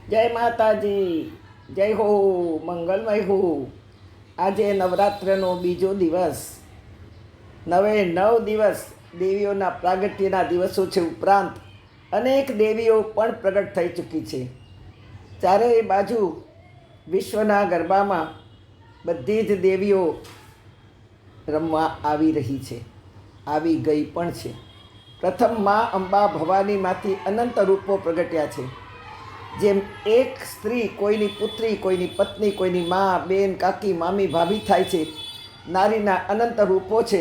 જય માતાજી, જય હો, મંગલમય હો. આજે નવરાત્રનો બીજો દિવસ. 9 દેવીઓના પ્રાગટ્યના દિવસો છે. ઉપરાંત અનેક દેવીઓ પણ પ્રગટ થઈ ચૂકી છે. ચારેય બાજુ વિશ્વના ગરબામાં બધી જ દેવીઓ રમવા આવી રહી છે, આવી ગઈ પણ છે. પ્રથમ મા અંબા ભવાનીમાંથી અનંત રૂપો પ્રગટ્યા છે. જેમ એક સ્ત્રી કોઈની પુત્રી, કોઈની પત્ની, કોઈની મા, બેન, કાકી, મામી, ભાભી થાય છે, નારીના અનંત રૂપો છે,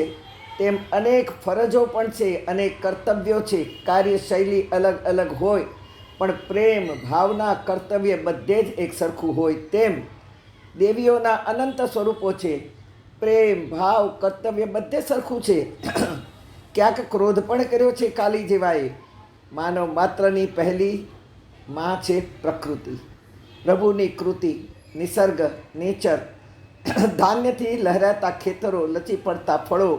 તેમ અનેક ફરજો પણ છે, અનેક કર્તવ્યો છે. કાર્યશૈલી અલગ અલગ હોય પણ પ્રેમ, ભાવના, કર્તવ્ય બધે જ એક સરખું હોય. તેમ દેવીઓના અનંત સ્વરૂપો છે. પ્રેમ, ભાવ, કર્તવ્ય બધે સરખું છે. ક્યાંક ક્રોધ પણ કર્યો છે કાલી જેવાએ. માનવ માત્રની પહેલી માં છે પ્રકૃતિ, પ્રભુની કૃતિ, નિસર્ગ, નેચર. ધાન્યથી લહેરાતા ખેતરો, લચી પડતા ફળો,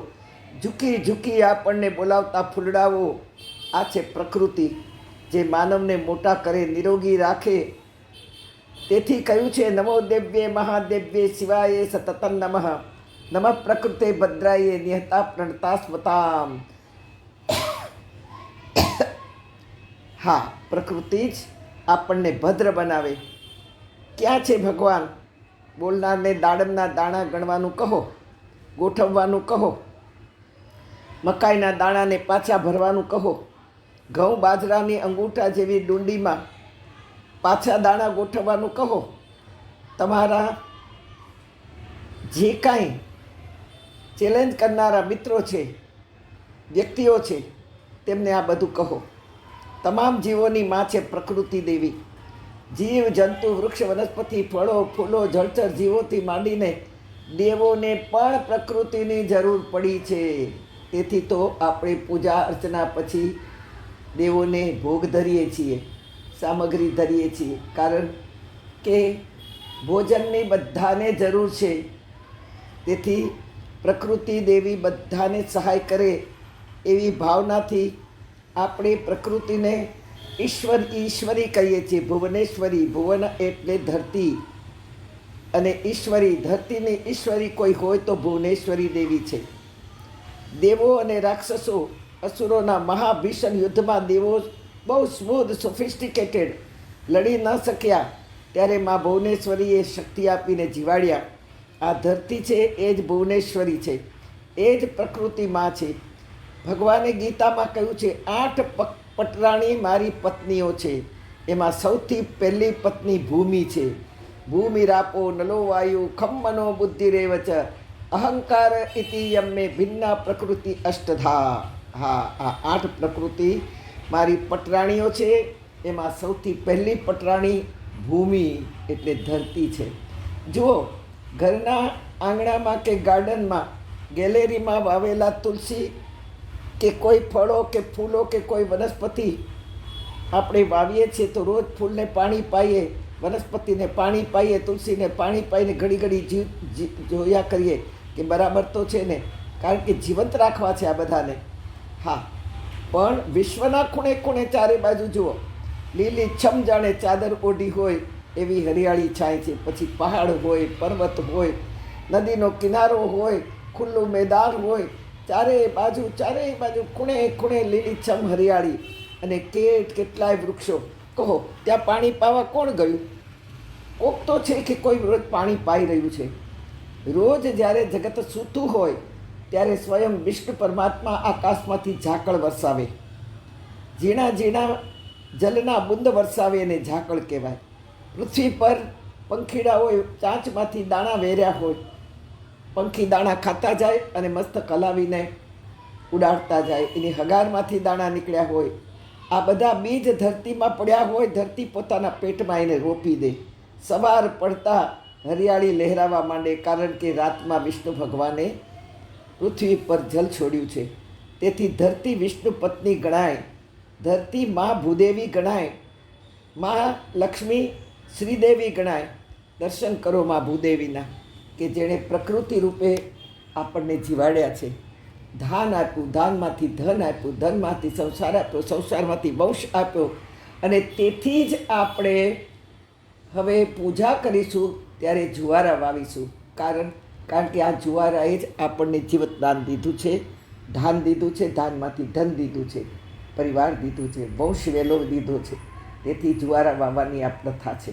ઝૂકી ઝૂકી આપણને બોલાવતા ફૂલડાઓ, આ છે પ્રકૃતિ, જે માનવને મોટા કરે, નિરોગી રાખે. તેથી કહ્યું છે, નમો દેવ્યે મહાદેવ્યે શિવાય સતતં નમઃ. નમઃ પ્રકૃતે ભદ્રાય નિહતા પ્રણતા સ્વતામ. હા, પ્રકૃતિ જ આપણને ભદ્ર બનાવે. ક્યાં છે ભગવાન? બોલનારને દાડમના દાણા ગણવાનું કહો, ગોઠવવાનું કહો, મકાઈના દાણાને પાછા ભરવાનું કહો, ઘઉં બાજરાની અંગૂઠા જેવી ડુંડીમાં પાછા દાણા ગોઠવવાનું કહો. તમારા જે કાંઈ ચેલેન્જ કરનારા મિત્રો છે, વ્યક્તિઓ છે, તેમને આ બધું કહો. તમામ જીવોની માં છે પ્રકૃતિ દેવી. જીવ, જંતુ, વૃક્ષ, વનસ્પતિ, ફળો, ફૂલો, જળચર જીવોથી માંડીને દેવોને પણ પ્રકૃતિની જરૂર પડી છે. તેથી તો આપણે પૂજા અર્ચના પછી દેવોને ભોગ ધરીએ છીએ, સામગ્રી ધરીએ છીએ, કારણ કે ભોજનની બધાને જરૂર છે. તેથી પ્રકૃતિ દેવી બધાને સહાય કરે એવી ભાવનાથી આપણે પ્રકૃતિને ઈશ્વરી કહીએ છીએ. ભુવનેશ્વરી, ભુવન એટલે ધરતી, અને ઈશ્વરી, ધરતીની ઈશ્વરી કોઈ હોય તો ભુવનેશ્વરી દેવી છે. દેવો અને રાક્ષસો, અસુરોના મહાભીષણ યુદ્ધમાં દેવો બહુ સ્મૂધ, સોફિસ્ટિકેટેડ લડી ન શક્યા, ત્યારે મા ભુવનેશ્વરીએ શક્તિ આપીને જીવાડ્યા. આ ધરતી છે એ જ ભુવનેશ્વરી છે, એ જ પ્રકૃતિ માં છે. ભગવાને ગીતામાં કહ્યું છે, 8 પટરાણી મારી પત્નીઓ છે. એમાં સૌથી પહેલી પત્ની ભૂમિ છે. ભૂમિરાપો નલો વાયુ ખમ મનો બુદ્ધિરેવ ચ અહંકાર ઇતિ યમ્મે ભિન્ના પ્રકૃતિ અષ્ટધા. હા, આ 8 પ્રકૃતિ મારી પટરાણીઓ છે. એમાં સૌથી પહેલી પટરાણી ભૂમિ એટલે ધરતી છે. જુઓ, ઘરના આંગણામાં કે ગાર્ડનમાં, ગેલેરીમાં વાવેલા તુલસી કે કોઈ ફળો કે ફૂલો કે કોઈ વનસ્પતિ આપણે વાવીએ છીએ તો રોજ ફૂલને પાણી પાઈએ, વનસ્પતિને પાણી પાઈએ, તુલસીને પાણી પાઈને ઘડી ઘડી જોયા કરીએ કે બરાબર તો છે ને, કારણ કે જીવંત રાખવા છે આ બધાને. હા, પણ વિશ્વના ખૂણે ખૂણે ચારે બાજુ જુઓ, લીલી છમ જાણે ચાદર ઓઢી હોય એવી હરિયાળી છાય છે. પછી પહાડ હોય, પર્વત હોય, નદીનો કિનારો હોય, ખુલ્લું મેદાન હોય, ચારે બાજુ ખૂણે ખૂણે લીલીછમ હરિયાળી અને કેટલાય વૃક્ષો. કહો, ત્યાં પાણી પાવા કોણ ગયું? કોક તો છે કે કોઈ રોજ પાણી પાઈ રહ્યું છે. રોજ જ્યારે જગત સૂતું હોય ત્યારે સ્વયં વિષ્ણુ પરમાત્મા આકાશમાંથી ઝાકળ વરસાવે, ઝીણા ઝીણા જલના બુંદ વરસાવે, એને ઝાકળ કહેવાય. પૃથ્વી પર પંખીડાઓએ ચાંચમાંથી દાણા વેર્યા હોય, પંખી દાણા ખાતા જાય અને મસ્તક હલાવીને ઉડાડતા જાય, એની હગારમાંથી દાણા નીકળ્યા હોય. આ બધા બીજ ધરતીમાં પડ્યા હોય, ધરતી પોતાના પેટમાં એને રોપી દે. સવાર પડતા હરિયાળી લહેરાવા માંડે, કારણ કે રાતમાં વિષ્ણુ ભગવાને પૃથ્વી પર જલ છોડ્યું છે. તેથી ધરતી વિષ્ણુ પત્ની ગણાય, ધરતી મા ભૂદેવી ગણાય, મા લક્ષ્મી શ્રીદેવી ગણાય. દર્શન કરો મા ભૂદેવીના, કે જેણે પ્રકૃતિ રૂપે આપણને જીવાડ્યા છે. ધાન આપ્યું, ધાનમાંથી ધન આપ્યું, ધનમાંથી સંસાર આપ્યો, સંસારમાંથી વંશ આપ્યો, અને તેથી જ આપણે હવે પૂજા કરીશું ત્યારે જુવારા વાવીશું. કારણ કે આ જુવારાએ જ આપણને જીવતદાન દીધું છે, ધાન દીધું છે, ધાનમાંથી ધન દીધું છે, પરિવાર દીધું છે, વંશ વેલો દીધો છે. તેથી જુવારા વાવવાની આ પ્રથા છે.